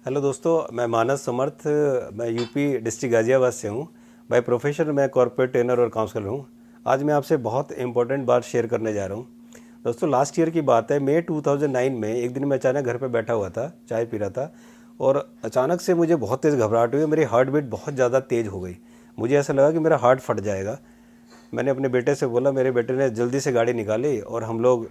Hello दोस्तों, मैं मानस समर्थ। मैं यूपी डिस्ट्रिक्ट गाज़ियाबाद से हूँ। बाय प्रोफेशन मैं कॉर्पोरेट ट्रेनर और काउंसलर हूँ। आज मैं आपसे बहुत इंपॉर्टेंट बात शेयर करने जा रहा हूँ। दोस्तों, लास्ट ईयर की बात है, मई 2009 में एक दिन मैं अचानक घर पे बैठा हुआ था, चाय पी रहा था और अचानक से मुझे बहुत तेज़ घबराहट हुई। मेरी हार्ट बीट बहुत ज़्यादा तेज़ हो गई। मुझे ऐसा लगा कि मेरा हार्ट फट जाएगा। मैंने अपने बेटे से बोला, मेरे बेटे ने जल्दी से गाड़ी निकाली और हम लोग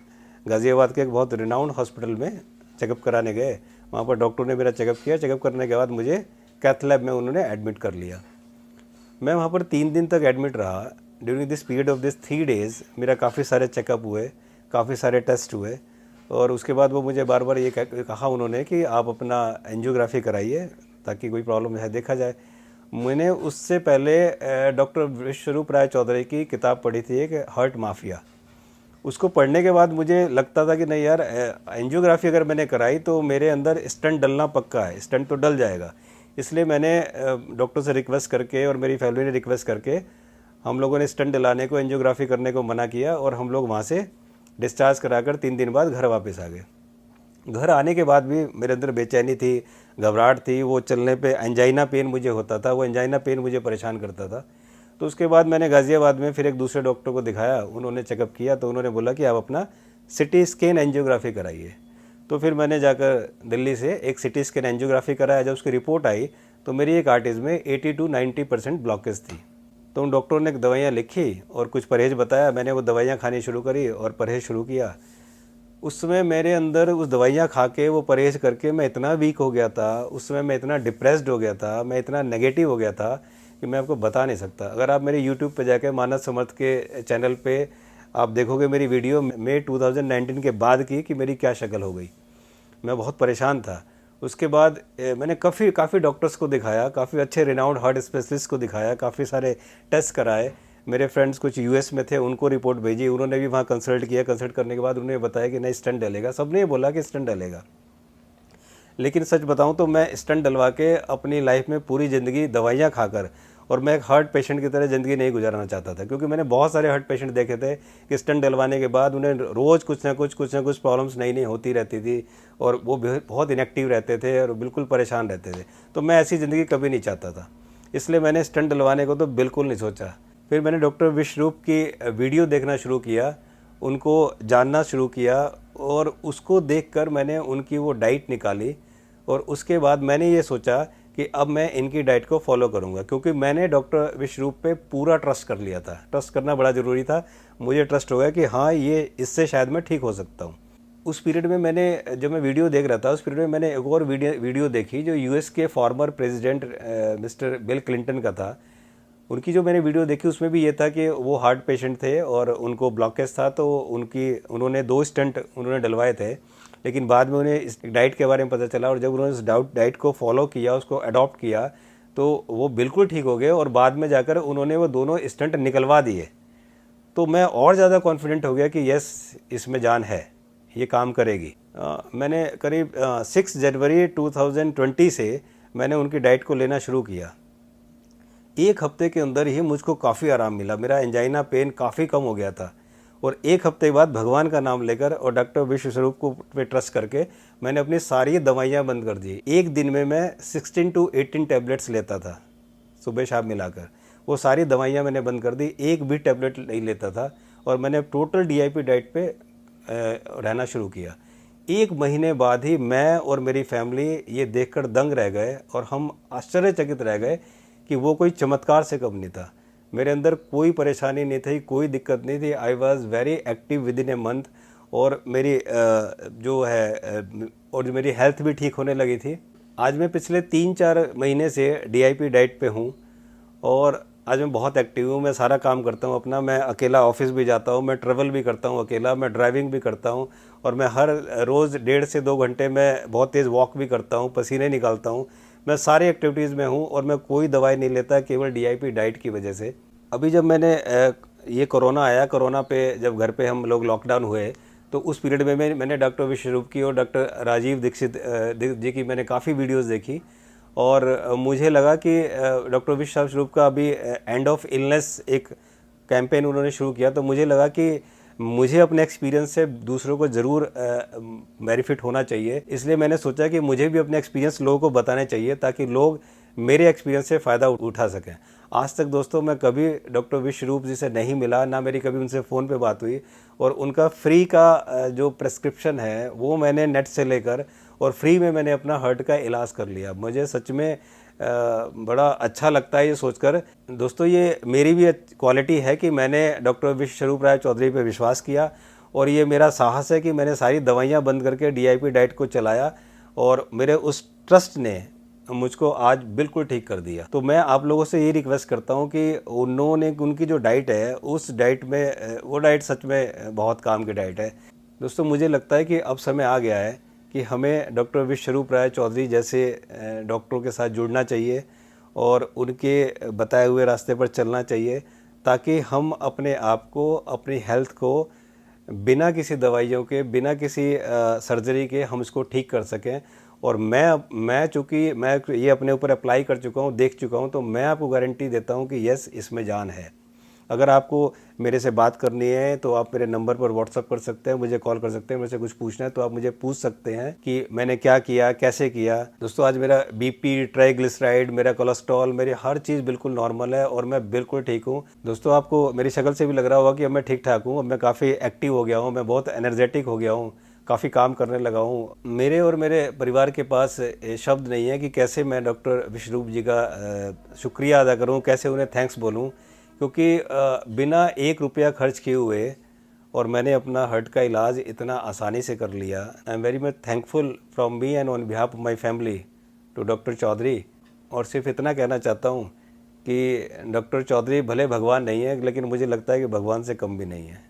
गाज़ियाबाद के एक बहुत रिनाउंड हॉस्पिटल में चेकअप कराने गए। वहाँ पर डॉक्टर ने मेरा चेकअप किया। चेकअप करने के बाद मुझे कैथ लैब में उन्होंने एडमिट कर लिया। मैं वहाँ पर 3 दिन तक एडमिट रहा। During this period of this 3 days मेरा काफ़ी सारे चेकअप हुए, काफ़ी सारे टेस्ट हुए और उसके बाद वो मुझे बार बार ये कहा उन्होंने कि आप अपना एंजियोग्राफी कराइए ताकि कोई प्रॉब्लम है देखा जाए। मैंने उससे पहले डॉक्टर विश्वरूप राय चौधरी की किताब पढ़ी थी, एक हार्ट माफिया। उसको पढ़ने के बाद मुझे लगता था कि नहीं यार, एंजियोग्राफी अगर मैंने कराई तो मेरे अंदर स्टंट डलना पक्का है, स्टंट तो डल जाएगा। इसलिए मैंने डॉक्टर से रिक्वेस्ट करके और मेरी फैमिली ने रिक्वेस्ट करके हम लोगों ने स्टंट डलाने को, एंजियोग्राफी करने को मना किया और हम लोग वहाँ से डिस्चार्ज कराकर 3 दिन बाद घर वापस आ गए। घर आने के बाद भी मेरे अंदर बेचैनी थी, घबराहट थी। वो चलने पे एंजाइना पेन मुझे होता था, वो एंजाइना पेन मुझे परेशान करता था। तो उसके बाद मैंने गाज़ियाबाद में फिर एक दूसरे डॉक्टर को दिखाया। उन्होंने चेकअप किया तो उन्होंने बोला कि आप अपना सिटी स्कैन एंजियोग्राफी कराइए। तो फिर मैंने जाकर दिल्ली से एक सिटी स्कैन एंजियोग्राफी कराया। जब उसकी रिपोर्ट आई तो मेरी एक आर्टरीज में 80 to 90% ब्लॉकेज थी। तो उन डॉक्टरों ने दवाइयाँ लिखी और कुछ परहेज़ बताया। मैंने वो दवाइयाँ खानी शुरू करी और परहेज़ शुरू किया। उस समय मेरे अंदर उस दवाइयाँ खा के, वो परहेज़ करके मैं इतना वीक हो गया था, उस समय मैं इतना डिप्रेस्ड हो गया था, मैं इतना नेगेटिव हो गया था कि मैं आपको बता नहीं सकता। अगर आप मेरे यूट्यूब पे जाके मानस समर्थ के चैनल पे आप देखोगे मेरी वीडियो मई 2019 के बाद की कि मेरी क्या शक्ल हो गई। मैं बहुत परेशान था। उसके बाद मैंने काफ़ी डॉक्टर्स को दिखाया, काफ़ी अच्छे रिनाउंड हार्ट स्पेशलिस्ट को दिखाया, काफ़ी सारे टेस्ट कराए। मेरे फ्रेंड्स कुछ यूएस में थे, उनको रिपोर्ट भेजी, उन्होंने भी वहाँ कंसल्ट किया। कंसल्ट करने के बाद उन्होंने बताया कि नहीं, स्टंट डलेगा। सबने ये बोला कि स्टंट डलेगा। लेकिन सच बताऊं तो मैं स्टंट डलवा के अपनी लाइफ में पूरी ज़िंदगी दवाइयाँ खाकर, और मैं एक हार्ट पेशेंट की तरह ज़िंदगी नहीं गुजारना चाहता था, क्योंकि मैंने बहुत सारे हार्ट पेशेंट देखे थे कि स्टंट डलवाने के बाद उन्हें रोज़ कुछ ना कुछ प्रॉब्लम्स नई नई होती रहती थी और वो बहुत इनएक्टिव रहते थे और बिल्कुल परेशान रहते थे। तो मैं ऐसी ज़िंदगी कभी नहीं चाहता था, इसलिए मैंने स्टंट डलवाने को तो बिल्कुल नहीं सोचा। फिर मैंने डॉक्टर विश्वरूप की वीडियो देखना शुरू किया, उनको जानना शुरू किया और उसको देखकर मैंने उनकी वो डाइट निकाली और उसके बाद मैंने ये सोचा कि अब मैं इनकी डाइट को फॉलो करूंगा, क्योंकि मैंने डॉक्टर विश्वरूप पे पूरा ट्रस्ट कर लिया था। ट्रस्ट करना बड़ा ज़रूरी था। मुझे ट्रस्ट हो गया कि हाँ, ये इससे शायद मैं ठीक हो सकता हूँ। उस पीरियड में जब मैं वीडियो देख रहा था, उस पीरियड में मैंने एक और वीडियो देखी जो यूएस के former president mister bill Clinton का था। उनकी जो मैंने वीडियो देखी उसमें भी ये था कि वो हार्ट पेशेंट थे और उनको ब्लॉकेज था, तो उन्होंने 2 स्टंट उन्होंने डलवाए थे। लेकिन बाद में उन्हें इस डाइट के बारे में पता चला और जब उन्होंने इस डाइट को फॉलो किया, उसको अडॉप्ट किया, तो वो बिल्कुल ठीक हो गए और बाद में जाकर उन्होंने वो दोनों स्टंट निकलवा दिए। तो मैं और ज़्यादा कॉन्फिडेंट हो गया कि यस, इसमें जान है, ये काम करेगी। मैंने करीब 6 जनवरी 2020 से मैंने उनकी डाइट को लेना शुरू किया। एक हफ्ते के अंदर ही मुझको काफ़ी आराम मिला। मेरा एंजाइना पेन काफ़ी कम हो गया था और एक हफ्ते बाद भगवान का नाम लेकर और डॉक्टर विश्वस्वरूप को पे ट्रस्ट करके मैंने अपनी सारी दवाइयाँ बंद कर दी। एक दिन में मैं 16 to 18 टैबलेट्स लेता था, सुबह शाम मिलाकर। वो सारी दवाइयाँ मैंने बंद कर दी, एक भी टैबलेट नहीं लेता था और मैंने टोटल डीआईपी डाइट पे रहना शुरू किया। 1 महीने बाद ही मैं और मेरी फैमिली ये देखकर दंग रह गए और हम आश्चर्यचकित रह गए कि वो कोई चमत्कार से कम नहीं था। मेरे अंदर कोई परेशानी नहीं थी, कोई दिक्कत नहीं थी। I was very active with in a month और मेरी जो मेरी हेल्थ भी ठीक होने लगी थी। आज मैं पिछले 3-4 महीने से डीआईपी डाइट पे हूँ और आज मैं बहुत एक्टिव हूँ। मैं सारा काम करता हूँ अपना। मैं अकेला ऑफिस भी जाता हूँ, मैं ट्रैवल भी करता हूँ अकेला, मैं ड्राइविंग भी करता हूँ और मैं हर रोज़ 1.5 से 2 घंटे मैं बहुत तेज़ वॉक भी करता हूँ, पसीने निकालता हूँ। मैं सारी एक्टिविटीज़ में हूँ और मैं कोई दवाई नहीं लेता, केवल डीआईपी डाइट की वजह से। अभी जब ये कोरोना आया, कोरोना पे जब घर पे हम लोग लॉकडाउन हुए, तो उस पीरियड में मैंने डॉक्टर विश्वरूप की और डॉक्टर राजीव दीक्षित जी की मैंने काफ़ी वीडियोस देखी और मुझे लगा कि डॉक्टर विश्वरूप का अभी एंड ऑफ इलनेस एक कैंपेन उन्होंने शुरू किया। तो मुझे लगा कि मुझे अपने एक्सपीरियंस से दूसरों को ज़रूर बेनिफिट होना चाहिए, इसलिए मैंने सोचा कि मुझे भी अपने एक्सपीरियंस लोगों को बताने चाहिए ताकि लोग मेरे एक्सपीरियंस से फ़ायदा उठा सकें। आज तक दोस्तों मैं कभी डॉक्टर विश्वरूप जी से नहीं मिला, ना मेरी कभी उनसे फ़ोन पे बात हुई, और उनका फ्री का जो प्रेस्क्रिप्शन है वो मैंने नेट से लेकर और फ्री में मैंने अपना हार्ट का इलाज कर लिया। मुझे सच में बड़ा अच्छा लगता है ये सोचकर। दोस्तों ये मेरी भी क्वालिटी है कि मैंने डॉक्टर विश्वरूप राय चौधरी पे विश्वास किया, और ये मेरा साहस है कि मैंने सारी दवाइयाँ बंद करके DIP डाइट को चलाया, और मेरे उस ट्रस्ट ने मुझको आज बिल्कुल ठीक कर दिया। तो मैं आप लोगों से ये रिक्वेस्ट करता हूँ कि उनकी जो डाइट है उस डाइट में, वो डाइट सच में बहुत काम की डाइट है। दोस्तों मुझे लगता है कि अब समय आ गया है कि हमें डॉक्टर विश्वरूप राय चौधरी जैसे डॉक्टरों के साथ जुड़ना चाहिए और उनके बताए हुए रास्ते पर चलना चाहिए, ताकि हम अपने आप को, अपनी हेल्थ को बिना किसी दवाइयों के, बिना किसी सर्जरी के हम इसको ठीक कर सकें। और मैं चूँकि मैं ये अपने ऊपर अप्लाई कर चुका हूँ, देख चुका हूँ, तो मैं आपको गारंटी देता हूँ कि यस, इसमें जान है। अगर आपको मेरे से बात करनी है तो आप मेरे नंबर पर व्हाट्सअप कर सकते हैं, मुझे कॉल कर सकते हैं। मेरे से कुछ पूछना है तो आप मुझे पूछ सकते हैं कि मैंने क्या किया, कैसे किया। दोस्तों आज मेरा BP, ट्राइग्लिसराइड, मेरा कोलेस्ट्रॉल, मेरी हर चीज़ बिल्कुल नॉर्मल है और मैं बिल्कुल ठीक हूँ। दोस्तों आपको मेरी शक्ल से भी लग रहा होगा कि अब मैं ठीक ठाक हूँ, अब मैं काफ़ी एक्टिव हो गया हूँ, मैं बहुत एनर्जेटिक हो गया हूँ, काफ़ी काम करने लगा हूँ। मेरे और मेरे परिवार के पास शब्द नहीं है कि कैसे मैं डॉक्टर विश्वरूप जी का शुक्रिया अदा करूँ, कैसे उन्हें थैंक्स बोलूँ, क्योंकि बिना 1 रुपया खर्च किए हुए और मैंने अपना हार्ट का इलाज इतना आसानी से कर लिया। I am very much thankful from me and on behalf of my family to doctor Chaudhary. और सिर्फ इतना कहना चाहता हूँ कि डॉक्टर चौधरी भले भगवान नहीं है, लेकिन मुझे लगता है कि भगवान से कम भी नहीं है।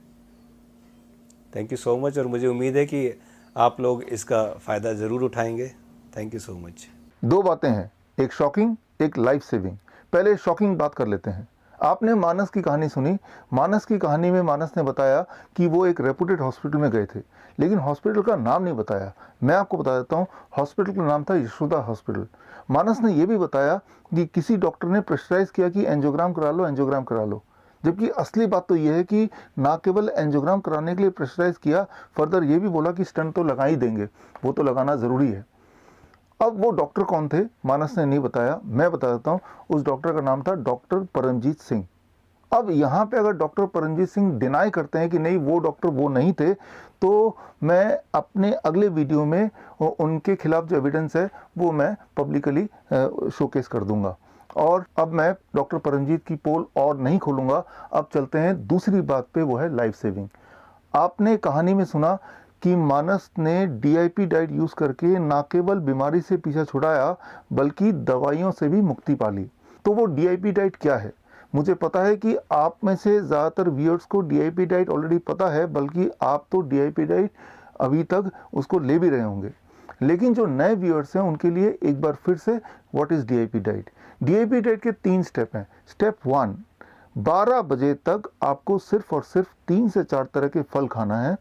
थैंक यू सो मच, और मुझे उम्मीद है कि आप लोग इसका फ़ायदा ज़रूर उठाएंगे। Thank you so much. 2 बातें हैं, एक शॉकिंग, एक लाइफ सेविंग। पहले शॉकिंग बात कर लेते हैं। आपने मानस की कहानी सुनी। मानस की कहानी में मानस ने बताया कि वो एक रेपुटेड हॉस्पिटल में गए थे, लेकिन हॉस्पिटल का नाम नहीं बताया। मैं आपको बता देता हूँ, हॉस्पिटल का नाम था यशोदा हॉस्पिटल। मानस ने यह भी बताया कि किसी डॉक्टर ने प्रेशराइज किया कि एंजियोग्राम करा लो, एंजियोग्राम करा लो। जबकि असली बात तो यह है कि ना केवल एंजियोग्राम कराने के लिए प्रेशराइज किया, फर्दर ये भी बोला कि स्टंट तो लगा ही देंगे, वो तो लगाना ज़रूरी है। अब वो डॉक्टर कौन थे मानस ने नहीं बताया, मैं बता देता हूँ। उस डॉक्टर का नाम था डॉक्टर परमजीत सिंह। अब यहाँ पे अगर डॉक्टर परमजीत सिंह डिनाई करते हैं कि नहीं वो डॉक्टर वो नहीं थे, तो मैं अपने अगले वीडियो में उनके खिलाफ जो एविडेंस है वो मैं पब्लिकली शोकेस कर दूंगा। और अब मैं डॉक्टर परमजीत की पोल और नहीं खोलूंगा। अब चलते हैं दूसरी बात पे, वो है लाइफ सेविंग। आपने कहानी में सुना कि मानस ने DIP डाइट यूज करके ना केवल बीमारी से पीछा छुड़ाया बल्कि दवाइयों से भी मुक्ति पा ली। तो वो DIP डाइट क्या है? मुझे पता है कि आप में से ज़्यादातर व्यूअर्स को DIP डाइट ऑलरेडी पता है, बल्कि आप तो DIP डाइट अभी तक उसको ले भी रहे होंगे। लेकिन जो नए व्यूअर्स हैं उनके लिए एक बार फिर से, what is DIP diet? DIP diet के 3 स्टेप हैं। स्टेप 1, 12 बजे तक आपको सिर्फ और सिर्फ 3 से 4 तरह के फल खाना है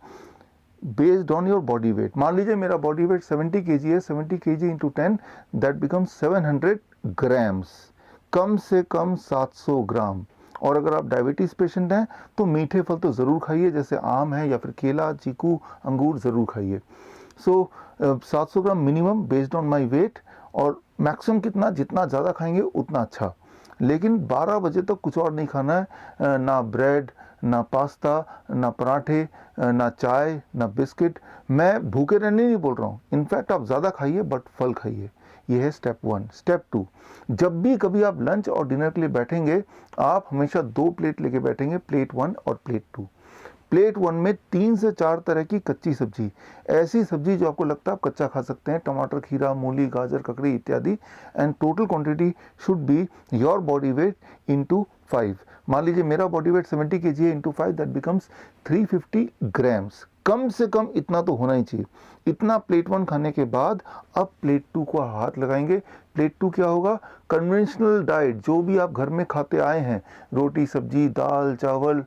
based on your body weight. मान लीजिए मेरा बॉडी वेट 70 kg है, 70 kg into 10 that becomes 700 grams, कम से कम 700 ग्राम। और अगर आप डायबिटीज पेशेंट हैं तो मीठे फल तो ज़रूर खाइए, जैसे आम है या फिर केला, चीकू, अंगूर ज़रूर खाइए। So 700 gram minimum based on my weight, और मैक्सिमम कितना, जितना ज़्यादा खाएंगे उतना अच्छा। लेकिन 12 बजे तक कुछ और नहीं खाना है, ना ब्रेड, ना पास्ता, ना पराठे, ना चाय, ना बिस्किट। मैं भूखे रहने नहीं बोल रहा हूँ, इनफैक्ट आप ज़्यादा खाइए बट फल खाइए। ये है स्टेप 1। स्टेप 2, जब भी कभी आप लंच और डिनर के लिए बैठेंगे, आप हमेशा 2 प्लेट लेके बैठेंगे, प्लेट 1 और प्लेट 2। प्लेट 1 में 3 से 4 तरह की कच्ची सब्जी, ऐसी सब्जी जो आपको लगता है आप कच्चा खा सकते हैं, टमाटर, खीरा, मूली, गाजर, ककड़ी इत्यादि। And total quantity should be your body weight into 5। मान लीजिए मेरा बॉडी वेट 70 kg है, इंटू 5 दैट बिकम्स 350 ग्राम्स। कम से कम इतना तो होना ही चाहिए। इतना प्लेट 1 खाने के बाद अब प्लेट 2 को हाथ लगाएंगे। प्लेट 2 क्या होगा? कन्वेंशनल डाइट, जो भी आप घर में खाते आए हैं, रोटी, सब्जी, दाल, चावल,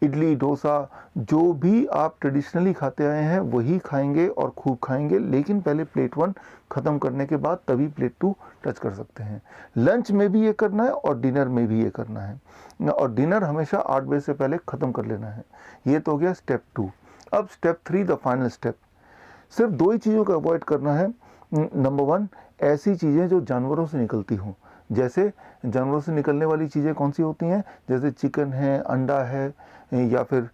इडली डोसा जो भी आप ट्रेडिशनली खाते आए हैं वही खाएंगे और खूब खाएंगे, लेकिन पहले प्लेट 1 ख़त्म करने के बाद तभी प्लेट 2 टच कर सकते हैं। लंच में भी ये करना है और डिनर में भी ये करना है, और डिनर हमेशा 8 बजे से पहले ख़त्म कर लेना है। ये तो हो गया स्टेप 2। अब स्टेप 3, द फाइनल स्टेप। सिर्फ 2 ही चीज़ों का अवॉइड करना है। नंबर 1, ऐसी चीज़ें जो जानवरों से निकलती हों। जैसे जानवरों से निकलने वाली चीज़ें कौन सी होती हैं? जैसे चिकन है, अंडा है, या फिर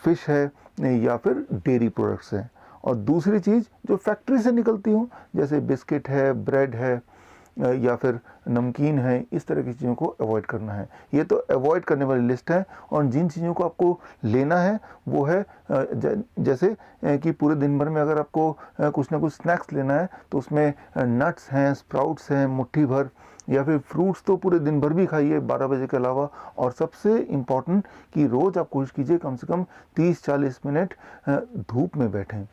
फिश है, या फिर डेयरी प्रोडक्ट्स हैं। और दूसरी चीज़ जो फैक्ट्री से निकलती हों, जैसे बिस्किट है, ब्रेड है, या फिर नमकीन है, इस तरह की चीज़ों को अवॉइड करना है। ये तो अवॉइड करने वाली लिस्ट है। और जिन चीज़ों को आपको लेना है वो है जैसे कि पूरे दिन भर में अगर आपको कुछ ना कुछ स्नैक्स लेना है तो उसमें नट्स हैं, स्प्राउट्स हैं मुट्ठी भर, या फिर फ्रूट्स तो पूरे दिन भर भी खाइए 12 बजे के अलावा। और सबसे इम्पॉर्टेंट कि रोज़ आप कोशिश कीजिए कम से कम 30-40 मिनट धूप में बैठें।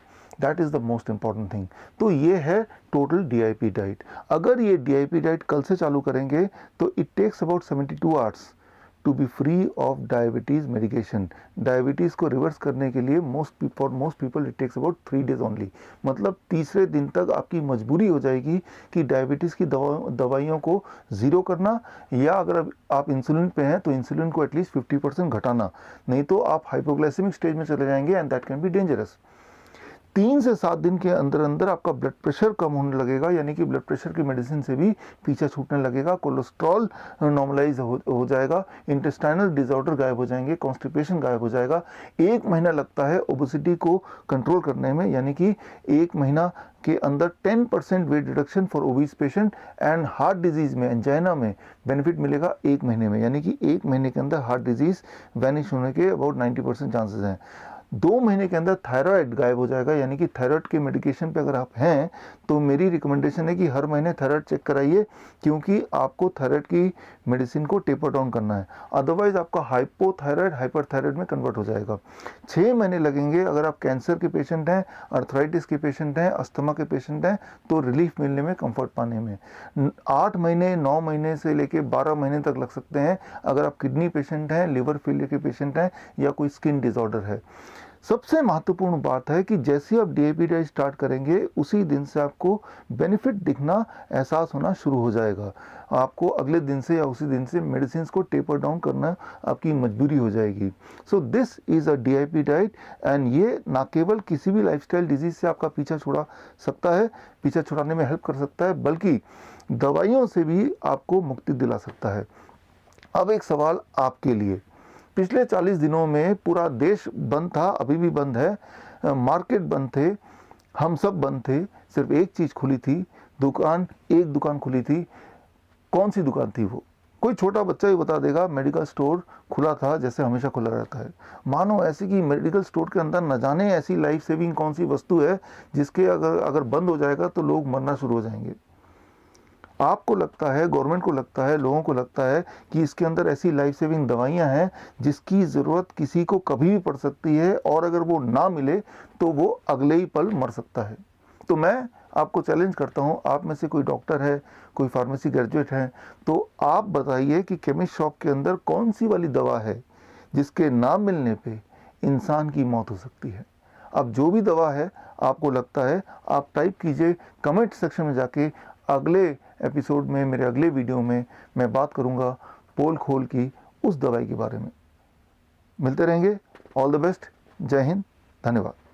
That is the most important thing. तो ये है टोटल DIP डाइट। अगर ये DIP डाइट कल से चालू करेंगे तो it takes about 72 hours to be free of diabetes medication. Diabetes को रिवर्स करने के लिए for most people it takes about 3 days only. मतलब तीसरे दिन तक आपकी मजबूरी हो जाएगी कि डायबिटीज़ की दवाइयों को ज़ीरो करना, या अगर आप इंसुलिन पे हैं तो इंसुलिन को एटलीस्ट 50% घटाना, नहीं तो आप हाइपोग्लाइसेमिक स्टेज में चले जाएंगे and that can be dangerous. 3 से 7 दिन के अंदर अंदर आपका ब्लड प्रेशर कम होने लगेगा, यानी कि ब्लड प्रेशर की मेडिसिन से भी पीछा छूटने लगेगा, कोलेस्ट्रॉल नॉर्मलाइज हो जाएगा, इंटेस्टाइनल डिसऑर्डर गायब हो जाएंगे, कॉन्स्टिपेशन गायब हो जाएगा। 1 महीना लगता है ओबेसिटी को कंट्रोल करने में, यानी कि 1 महीना के अंदर 10% weight reduction for obese patient. And heart disease में, एंजाइना में बेनिफिट मिलेगा 1 महीने में, यानी कि 1 महीने के अंदर हार्ट डिजीज़ वैनिश होने के अबाउट 90% चांसेस हैं। 2 महीने के अंदर थायराइड गायब हो जाएगा, यानी कि थायराइड के मेडिकेशन पे अगर आप हैं तो मेरी रिकमेंडेशन है कि हर महीने थायराइड चेक कराइए, क्योंकि आपको थायराइड की मेडिसिन को टेपर डाउन करना है, अदरवाइज आपका हाइपोथायराइड हाइपरथायराइड में कन्वर्ट हो जाएगा। 6 महीने लगेंगे अगर आप कैंसर के पेशेंट हैं, अर्थराइटिस के पेशेंट हैं, अस्थमा के पेशेंट हैं, तो रिलीफ मिलने में, कंफर्ट पाने में। 8 महीने 9 महीने से लेके 12 महीने तक लग सकते हैं अगर आप किडनी पेशेंट हैं, लिवर फेलियर के पेशेंट हैं, या कोई स्किन डिसऑर्डर है। सबसे महत्वपूर्ण बात है कि जैसे ही आप DIP डाइट स्टार्ट करेंगे उसी दिन से आपको बेनिफिट दिखना, एहसास होना शुरू हो जाएगा। आपको अगले दिन से या उसी दिन से मेडिसिन को टेपर डाउन करना आपकी मजबूरी हो जाएगी। So this is a DIP diet, and ये ना केवल किसी भी लाइफस्टाइल डिजीज से आपका पीछा छुड़ा सकता है, पीछा छुड़ाने में हेल्प कर सकता है, बल्कि दवाइयों से भी आपको मुक्ति दिला सकता है। अब एक सवाल आपके लिए। पिछले 40 दिनों में पूरा देश बंद था, अभी भी बंद है, मार्केट बंद थे, हम सब बंद थे, सिर्फ एक चीज़ खुली थी, एक दुकान खुली थी। कौन सी दुकान थी वो? कोई छोटा बच्चा ही बता देगा, मेडिकल स्टोर खुला था, जैसे हमेशा खुला रहता है। मानो ऐसे कि मेडिकल स्टोर के अंदर न जाने ऐसी लाइफ सेविंग कौन सी वस्तु है जिसके अगर बंद हो जाएगा तो लोग मरना शुरू हो जाएंगे। आपको लगता है, गवर्नमेंट को लगता है, लोगों को लगता है कि इसके अंदर ऐसी लाइफ सेविंग दवाइयां हैं जिसकी ज़रूरत किसी को कभी भी पड़ सकती है, और अगर वो ना मिले तो वो अगले ही पल मर सकता है। तो मैं आपको चैलेंज करता हूं, आप में से कोई डॉक्टर है, कोई फार्मेसी ग्रेजुएट है, तो आप बताइए कि केमिस्ट शॉप के अंदर कौन सी वाली दवा है जिसके ना मिलने पे इंसान की मौत हो सकती है। अब जो भी दवा है आपको लगता है, आप टाइप कीजिए कमेंट सेक्शन में जाके। अगले एपिसोड में, मेरे अगले वीडियो में मैं बात करूंगा पोल खोल की उस दवाई के बारे में। मिलते रहेंगे। All the best. जय हिंद। धन्यवाद।